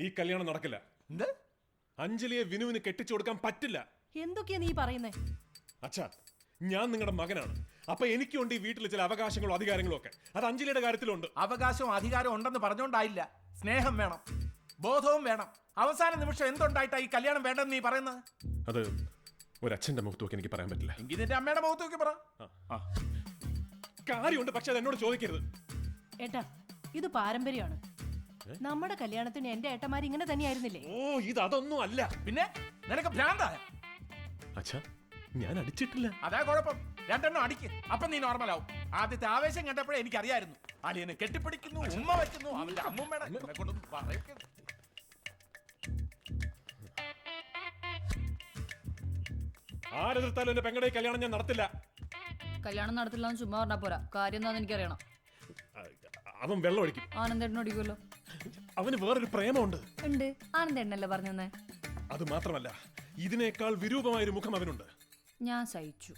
ഈ കല്യാണം നടക്കില്ല. എന്ത്? അഞ്ജലിയെ വിനുവിന് കെട്ടിച്ചു കൊടുക്കാൻ പറ്റില്ല. എന്തൊക്കെയാ നീ പറയുന്നേ? അച്ഛാ, ഞാൻ നിങ്ങളുടെ മകനാണ്. അപ്പൊ എനിക്കുണ്ട് ഈ വീട്ടിൽ ചില അവകാശങ്ങളും അധികാരങ്ങളും ഒക്കെ. അത് അഞ്ജലിയുടെ കാര്യത്തിലുണ്ട്. അവകാശവും അധികാരവും ഉണ്ടെന്ന് പറഞ്ഞോണ്ടായില്ല. സ്നേഹം വേണം, ബോധവും വേണം. അവസാന നിമിഷം എന്തുണ്ടായിട്ടാ ഈ കല്യാണം വേണ്ടെന്ന് നീ പറയുന്നത്? അത് ഒരച്ഛന്റെ മുഖത്ത് നോക്കി എനിക്ക് പറയാൻ പറ്റില്ല. എങ്കിൽ നിന്റെ അമ്മയുടെ മുഖത്ത് നോക്കി പറ. കാര്യമുണ്ട്, പക്ഷെ അത് എന്നോട് ചോദിക്കരുത്. ഏട്ടാ, ഇത് പാരമ്പര്യമാണ്. നമ്മുടെ കല്യാണത്തിന് എന്റെ ഏട്ടന്മാർ ഇങ്ങനെ തന്നെയായിരുന്നില്ലേ? ഓ, ഇത് അതൊന്നും അല്ല. പിന്നെ നിനക്ക് ഭ്രാന്തായ? അച്ഛാ, ഞാൻ അടിച്ചിട്ടില്ല. അതാ കുഴപ്പം. രണ്ടെണ്ണം അടിക്ക്, അപ്പൊ നീ നോർമലാവും. ആദ്യത്തെ ആവേശം കണ്ടപ്പോഴേ എനിക്കറിയായിരുന്നു. അളിയനെ കെട്ടിപ്പിടിക്കുന്നു, ഉമ്മ വെക്കുന്നു, അവന്റെ അമ്മൂമ്മയുടെ കൊണ്ടൊന്നും പറയരുത്. ആരെതിർത്താലും എന്റെ പെങ്ങളുടെ കല്യാണം ഞാൻ നടത്തില്ല. കല്യാണം നടത്തില്ല എന്ന് ചുമ്മാ പറഞ്ഞാ പോരാ. കാര്യം എന്താന്ന് എനിക്കറിയണം. അവൻ വെള്ളം ഒഴിക്കും. ആനന്ദേട്ടൻ അടിക്കുമല്ലോ. അവന് വേറൊരു പ്രേമമുണ്ട്. ഉണ്ട്, ആനന്ദേട്ടനല്ലേ പറഞ്ഞേ. അത് മാത്രമല്ല, ഇതിനേക്കാൾ വിരൂപമായൊരു മുഖം അവനുണ്ട്. ഞാൻ സഹിച്ചു.